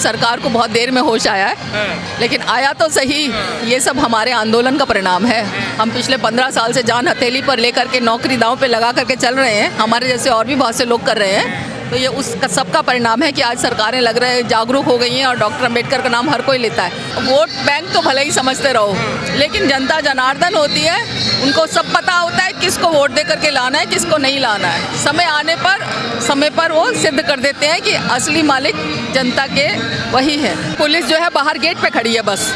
सरकार को बहुत देर में होश आया है, लेकिन आया तो सही। ये सब हमारे आंदोलन का परिणाम है। हम पिछले 15 साल से जान हथेली पर लेकर के नौकरी दांव पे लगा करके चल रहे हैं। हमारे जैसे और भी बहुत से लोग कर रहे हैं। तो ये उस सबका परिणाम है कि आज सरकारें लग रहे हैं जागरूक हो गई हैं और डॉक्टर अंबेडकर का नाम हर कोई लेता है। वोट बैंक तो भले ही समझते रहो, लेकिन जनता जनार्दन होती है। उनको सब पता होता है किसको वोट दे करके लाना है, किसको नहीं लाना है। समय आने पर वो सिद्ध कर देते हैं कि असली मालिक जनता के वही है। पुलिस जो है बाहर गेट पे खड़ी है, बस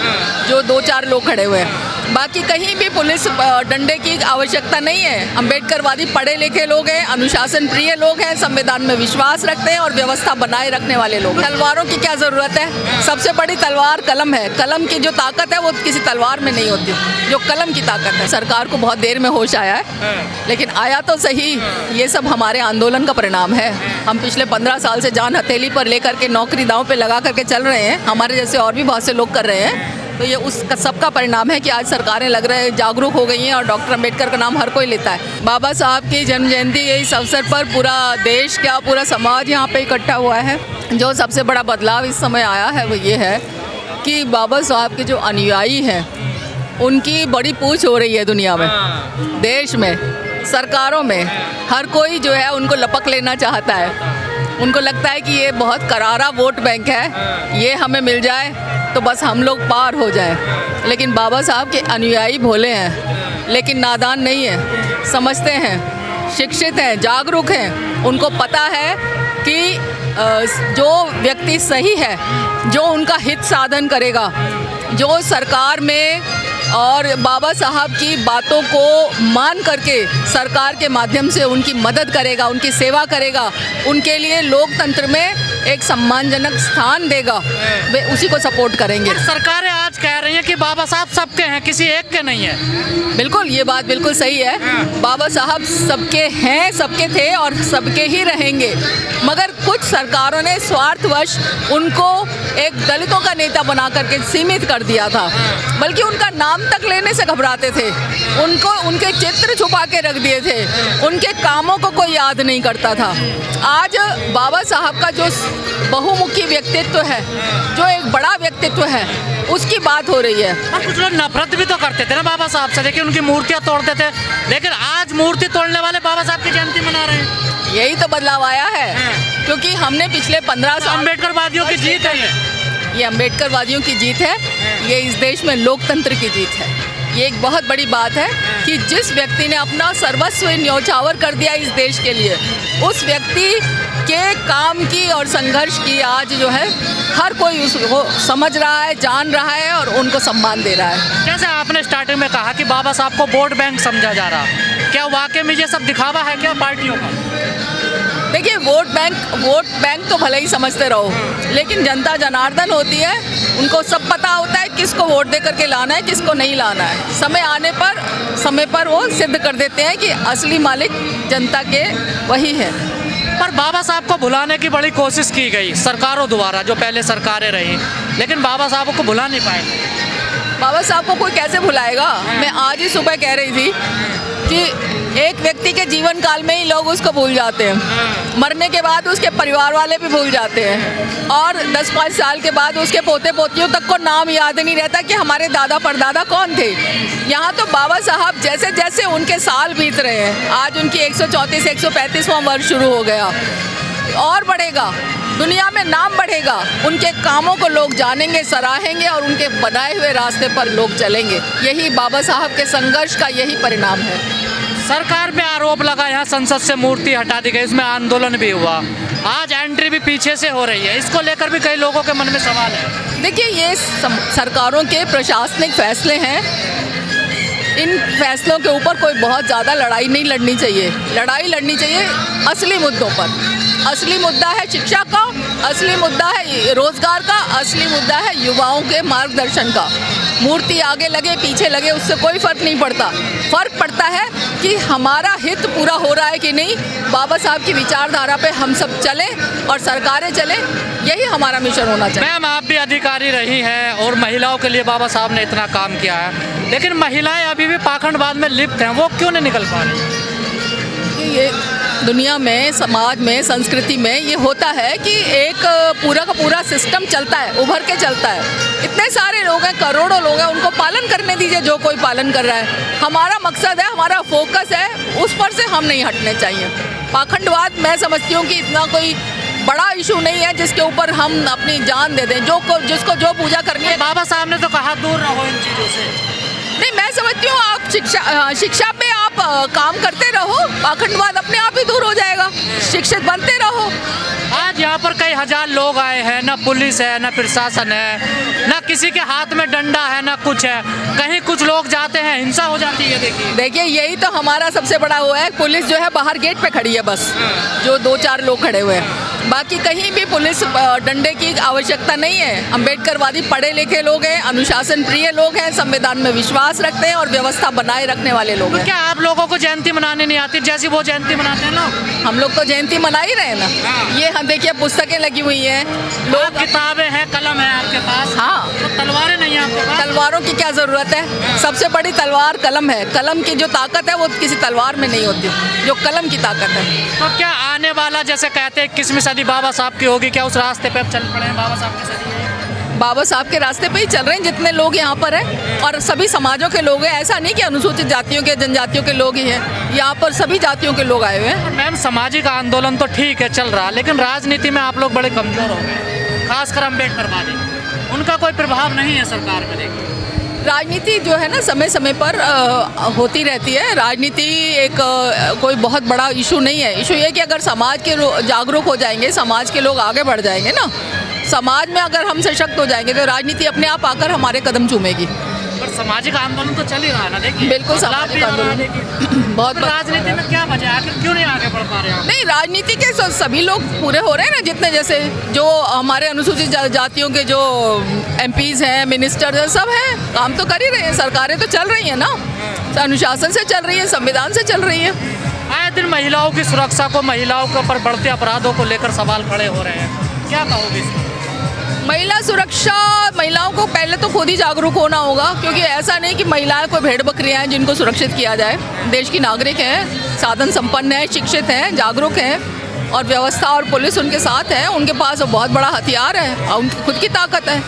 जो 2-4 लोग खड़े हुए हैं। बाकी कहीं भी पुलिस डंडे की आवश्यकता नहीं है। अंबेडकरवादी पढ़े लिखे लोग हैं, अनुशासन प्रिय लोग हैं, संविधान में विश्वास रखते हैं और व्यवस्था बनाए रखने वाले लोग। तलवारों की क्या ज़रूरत है? सबसे बड़ी तलवार कलम है। कलम की जो ताकत है वो किसी तलवार में नहीं होती, जो कलम की ताकत है। सरकार को बहुत देर में होश आया है, लेकिन आया तो सही। ये सब हमारे आंदोलन का परिणाम है। हम पिछले 15 साल से जान हथेली पर लेकर के नौकरी दांव पे लगा करके चल रहे हैं। हमारे जैसे और भी बहुत से लोग कर रहे हैं। तो ये उस सबका परिणाम है कि आज सरकारें लग रहे हैं जागरूक हो गई हैं और डॉक्टर अंबेडकर का नाम हर कोई लेता है। बाबा साहब की जन्म जयंती, इस अवसर पर पूरा देश क्या पूरा समाज यहाँ पे इकट्ठा हुआ है। जो सबसे बड़ा बदलाव इस समय आया है वो ये है कि बाबा साहब के जो अनुयायी हैं उनकी बड़ी पूछ हो रही है दुनिया में, देश में, सरकारों में। हर कोई जो है उनको लपक लेना चाहता है। उनको लगता है कि ये बहुत करारा वोट बैंक है, ये हमें मिल जाए तो बस हम लोग पार हो जाएं। लेकिन बाबा साहब के अनुयायी भोले हैं, लेकिन नादान नहीं है, समझते हैं, शिक्षित हैं, जागरूक हैं। उनको पता है कि जो व्यक्ति सही है, जो उनका हित साधन करेगा, जो सरकार में और बाबा साहब की बातों को मान करके सरकार के माध्यम से उनकी मदद करेगा, उनकी सेवा करेगा, उनके लिए लोकतंत्र में एक सम्मानजनक स्थान देगा, वे उसी को सपोर्ट करेंगे। सरकारें आज कह रही हैं कि बाबा साहब सबके हैं, किसी एक के नहीं है। बिल्कुल, ये बात बिल्कुल सही है। बाबा साहब सबके हैं, सबके थे और सबके ही रहेंगे। मगर कुछ सरकारों ने स्वार्थवश उनको एक दलितों का नेता बना करके सीमित कर दिया था, बल्कि उनका नाम तक लेने से घबराते थे। उनके चित्र छुपा के रख दिए थे, उनके कामों को कोई याद नहीं करता था। आज बाबा साहब का जो बहुमुखी व्यक्तित्व है, जो एक बड़ा व्यक्तित्व है, उसकी बात हो रही है। और कुछ लोग नफरत भी तो करते थे ना बाबा साहब से, लेकिन उनकी मूर्तियाँ तोड़ते थे। लेकिन आज मूर्ति तोड़ने वाले बाबा साहब की जयंती मना रहे हैं। यही तो बदलाव आया है, क्योंकि हमने पिछले 15 साल अम्बेडकरवादियों की जीत है ये अम्बेडकरवादियों की जीत है। ये इस देश में लोकतंत्र की जीत है। ये एक बहुत बड़ी बात है कि जिस व्यक्ति ने अपना सर्वस्व न्यौछावर कर दिया इस देश के लिए, उस व्यक्ति के काम की और संघर्ष की आज जो है हर कोई उसको समझ रहा है, जान रहा है और उनको सम्मान दे रहा है। जैसे आपने स्टार्टिंग में कहा कि बाबा साहब को वोट बैंक समझा जा रहा, क्या वाकई में ये सब दिखावा है क्या पार्टियों का? देखिए, वोट बैंक तो भले ही समझते रहो, लेकिन जनता जनार्दन होती है। उनको सब पता होता है किसको वोट दे करके लाना है, किसको नहीं लाना है। समय पर वो सिद्ध कर देते हैं कि असली मालिक जनता के वही है। पर बाबा साहब को भुलाने की बड़ी कोशिश की गई सरकारों द्वारा, जो पहले सरकारें रही, लेकिन बाबा साहब को भुला नहीं पाए। बाबा साहब को कोई कैसे भुलाएगा? मैं आज ही सुबह कह रही थी कि एक व्यक्ति के जीवन काल में ही लोग उसको भूल जाते हैं, मरने के बाद उसके परिवार वाले भी भूल जाते हैं, और 10-5 साल के बाद उसके पोते पोतियों तक को नाम याद नहीं रहता कि हमारे दादा परदादा कौन थे। यहाँ तो बाबा साहब जैसे जैसे उनके साल बीत रहे हैं, आज उनकी 134-135वां वर्ष शुरू हो गया, और बढ़ेगा, दुनिया में नाम बढ़ेगा। उनके कामों को लोग जानेंगे, सराहेंगे और उनके बनाए हुए रास्ते पर लोग चलेंगे। यही बाबा साहब के संघर्ष का यही परिणाम है। सरकार पे आरोप लगा यहाँ संसद से मूर्ति हटा दी गई, इसमें आंदोलन भी हुआ, आज एंट्री भी पीछे से हो रही है। इसको लेकर भी कई लोगों के मन में सवाल है। देखिए, ये सरकारों के प्रशासनिक फैसले हैं। इन फैसलों के ऊपर कोई बहुत ज़्यादा लड़ाई नहीं लड़नी चाहिए। लड़ाई लड़नी चाहिए असली मुद्दों पर। असली मुद्दा है शिक्षा का, असली मुद्दा है रोजगार का, असली मुद्दा है युवाओं के मार्गदर्शन का। मूर्ति आगे लगे पीछे लगे उससे कोई फर्क नहीं पड़ता। फर्क पड़ता है कि हमारा हित पूरा हो रहा है कि नहीं। बाबा साहब की विचारधारा पे हम सब चलें और सरकारें चलें, यही हमारा मिशन होना चाहिए। मैम, आप भी अधिकारी रही हैं और महिलाओं के लिए बाबा साहब ने इतना काम किया है, लेकिन महिलाएं अभी भी पाखंडवाद में लिप्त हैं, वो क्यों नहीं निकल पा रही? ये दुनिया में, समाज में, संस्कृति में ये होता है कि एक पूरा का पूरा सिस्टम चलता है, उभर के चलता है। इतने सारे लोग हैं, करोड़ों लोग हैं, उनको पालन करने दीजिए जो कोई पालन कर रहा है। हमारा मकसद है, हमारा फोकस है, उस पर से हम नहीं हटने चाहिए। पाखंडवाद मैं समझती हूँ कि इतना कोई बड़ा इशू नहीं है जिसके ऊपर हम अपनी जान दे दें। जिसको जो पूजा करनी है। बाबा साहब ने तो कहा दूर रहो इन चीज़ों से। नहीं, मैं समझती हूँ आप शिक्षा पे आप काम करते रहो, पाखंडवाद अपने आप ही दूर हो जाएगा। शिक्षित बनते रहो। आज यहाँ पर कई हजार लोग आए हैं, ना पुलिस है, ना प्रशासन है, ना किसी के हाथ में डंडा है, ना कुछ है। कहीं कुछ लोग जाते हैं, हिंसा हो जाती है। देखिए यही तो हमारा सबसे बड़ा वो है। पुलिस जो है बाहर गेट पे खड़ी है, बस जो 2-4 लोग खड़े हुए हैं। बाकी कहीं भी पुलिस डंडे की आवश्यकता नहीं है। अम्बेडकरवादी पढ़े लिखे लोग हैं, अनुशासन प्रिय लोग हैं, संविधान में विश्वास रखते हैं और व्यवस्था बनाए रखने वाले लोग हैं। क्या आप लोगों को जयंती मनाने नहीं आती जैसी वो जयंती मनाते हैं लोग? हम लोग तो जयंती मना ही रहे हैं ना। ये हम देखिए पुस्तकें लगी हुई हैं, लोग किताबें हैं, कलम है आपके पास। हाँ, तो तलवारें नहीं है आपके पास? तलवारों की क्या ज़रूरत है? सबसे बड़ी तलवार कलम है। कलम की जो ताकत है वो किसी तलवार में नहीं होती, जो कलम की ताकत है। तो क्या आने वाला, जैसे कहते हैं 21वीं सदी बाबा साहब की होगी, क्या उस रास्ते पे अब चल पड़े हैं? बाबा साहब की सदी है, बाबा साहब के रास्ते पे ही चल रहे हैं जितने लोग यहाँ पर हैं, और सभी समाजों के लोग हैं। ऐसा नहीं कि अनुसूचित जातियों के, जनजातियों के लोग ही हैं। यहाँ पर सभी जातियों के लोग आए हुए हैं। मैम सामाजिक आंदोलन तो ठीक है चल रहा, लेकिन राजनीति में आप लोग बड़े कमजोर हो गए, खासकर अम्बेडकरवादी। उनका कोई प्रभाव नहीं है सरकार में। देखिए राजनीति जो है ना समय समय पर होती रहती है। राजनीति एक कोई बहुत बड़ा इशू नहीं है। इशू ये कि अगर समाज के जागरूक हो जाएंगे, समाज के लोग आगे बढ़ जाएंगे ना, समाज में अगर हम सशक्त हो जाएंगे तो राजनीति अपने आप आकर हमारे कदम चूमेगी। पर सामाजिक आंदोलन तो चल ही रहा है ना। देखिए बिल्कुल सामाजिक आंदोलन बहुत। राजनीति में क्या वजह है, आखिर क्यों नहीं आगे बढ़ पा रहे हैं? नहीं, राजनीति के सभी लोग पूरे हो रहे हैं ना, जितने जैसे जो हमारे अनुसूचित जातियों के जो MPs हैं, मिनिस्टर हैं, सब हैं, काम तो कर ही रहे हैं। सरकारें तो चल रही हैं ना, अनुशासन से चल रही है, संविधान से चल रही है। आए दिन महिलाओं की सुरक्षा को, महिलाओं के ऊपर बढ़ते अपराधों को लेकर सवाल खड़े हो रहे हैं, क्या कहोगे इसमें? महिला सुरक्षा, महिलाओं को पहले तो खुद ही जागरूक होना होगा, क्योंकि ऐसा नहीं कि महिलाएं कोई भेड़ बकरियां हैं जिनको सुरक्षित किया जाए। देश की नागरिक हैं, साधन संपन्न हैं, शिक्षित हैं, जागरूक हैं, और व्यवस्था और पुलिस उनके साथ है। उनके पास बहुत बड़ा हथियार है और उनकी खुद की ताकत है।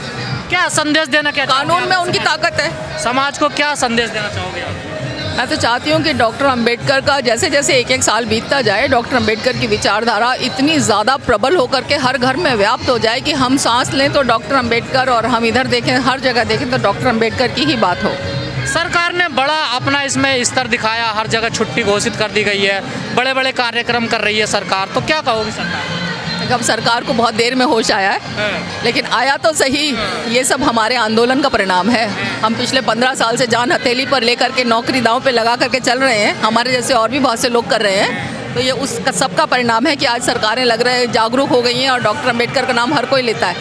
क्या संदेश देना, क्या कानून में उनकी ताकत है। समाज को क्या संदेश देना चाहोगे आप? मैं तो चाहती हूँ कि डॉक्टर अंबेडकर का जैसे जैसे एक साल बीतता जाए, डॉक्टर अंबेडकर की विचारधारा इतनी ज़्यादा प्रबल होकर के हर घर में व्याप्त हो जाए कि हम सांस लें तो डॉक्टर अंबेडकर, और हम इधर देखें, हर जगह देखें तो डॉक्टर अंबेडकर की ही बात हो। सरकार ने बड़ा अपना इसमें स्तर दिखाया, हर जगह छुट्टी घोषित कर दी गई है, बड़े बड़े कार्यक्रम कर रही है सरकार, तो क्या कहोगी सरकार? अब सरकार को बहुत देर में होश आया है, लेकिन आया तो सही। ये सब हमारे आंदोलन का परिणाम है। हम पिछले 15 साल से जान हथेली पर लेकर के नौकरी दांव पे लगा करके चल रहे हैं। हमारे जैसे और भी बहुत से लोग कर रहे हैं। तो ये उस सबका परिणाम है कि आज सरकारें लग रहे हैं जागरूक हो गई हैं और डॉक्टर अंबेडकर का नाम हर कोई लेता है।